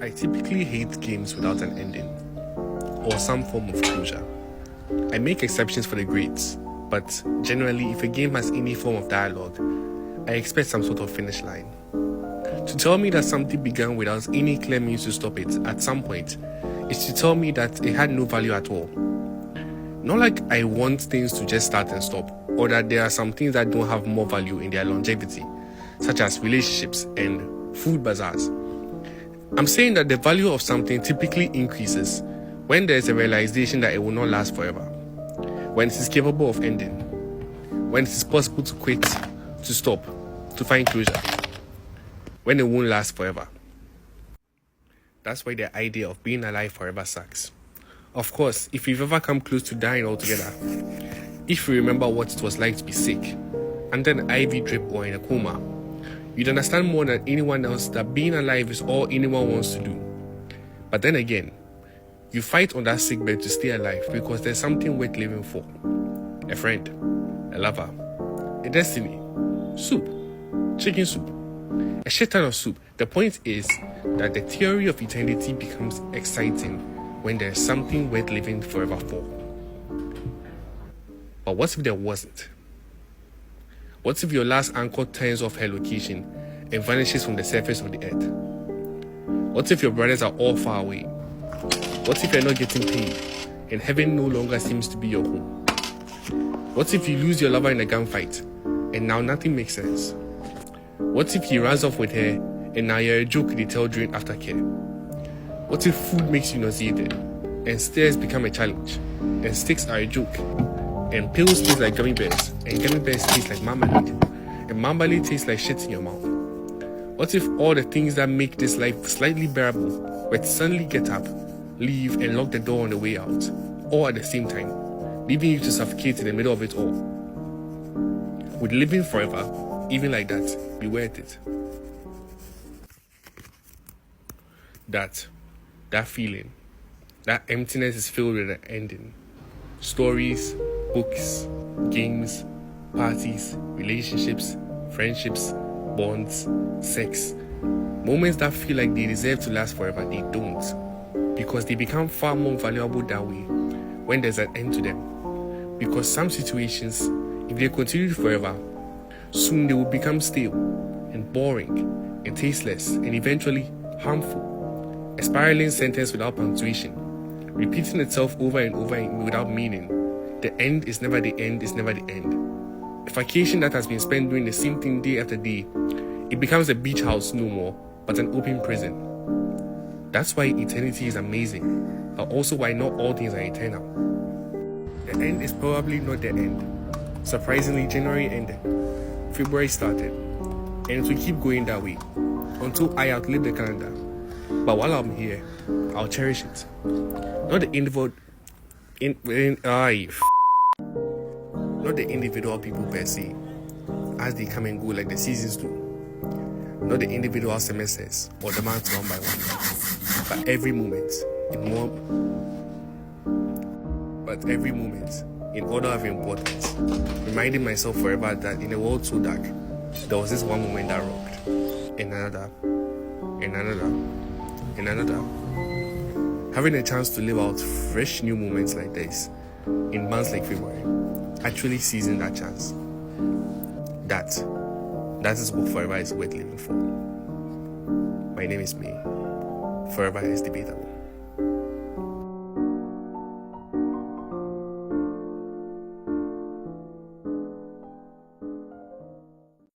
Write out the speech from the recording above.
I typically hate games without an ending or some form of closure. I make exceptions for the greats, but generally, if a game has any form of dialogue, I expect some sort of finish line. To tell me that something began without any clear means to stop it at some point is to tell me that it had no value at all. Not like I want things to just start and stop, or that there are some things that don't have more value in their longevity, such as relationships and food bazaars. I'm saying that the value of something typically increases when there is a realization that it will not last forever, when it is capable of ending, when it is possible to quit, to stop, to find closure, when it won't last forever. That's why the idea of being alive forever sucks. Of course, if you've ever come close to dying altogether, if you remember what it was like to be sick, under an IV drip or in a coma, you'd understand more than anyone else that being alive is all anyone wants to do. But then again, you fight on that sickbed to stay alive because there's something worth living for. A friend, a lover, a destiny, soup, chicken soup, a shit ton of soup. The point is that the theory of eternity becomes exciting when there's something worth living forever for. But what if there wasn't? What if your last anchor turns off her location and vanishes from the surface of the earth? What if your brothers are all far away? What if you're not getting paid and heaven no longer seems to be your home? What if you lose your lover in a gunfight and now nothing makes sense? What if he runs off with her and now you're a joke they tell during aftercare? What if food makes you nauseated and stairs become a challenge and sticks are a joke and pills taste like gummy bears and gummy bears taste like marmalade and marmalade tastes like shit in your mouth? What if all the things that make this life slightly bearable were to suddenly get up, leave and lock the door on the way out, all at the same time, leaving you to suffocate in the middle of it all? Would living forever, even like that, be worth it? That feeling, that emptiness is filled with an ending. Stories, books, games, parties, relationships, friendships, bonds, sex. Moments that feel like they deserve to last forever, they don't. Because they become far more valuable that way when there's an end to them. Because some situations, if they continue forever, soon they will become stale and boring and tasteless and eventually harmful. A spiraling sentence without punctuation, repeating itself over and over without meaning. The end is never the end is never the end. A vacation that has been spent doing the same thing day after day, it becomes a beach house no more, but an open prison. That's why eternity is amazing, but also why not all things are eternal. The end is probably not the end. Surprisingly, January ended, February started, and it will keep going that way until I outlive the calendar. But while I'm here, I'll cherish it. Not the not the individual people per se, as they come and go like the seasons do. Not the individual semesters or the months one by one, but every moment in order of importance, reminding myself forever that in a world so dark, there was this one moment that rocked, and another. Having a chance to live out fresh new moments like this in months like February, actually seizing that chance. That is what forever is worth living for. My name is May. Forever is debatable.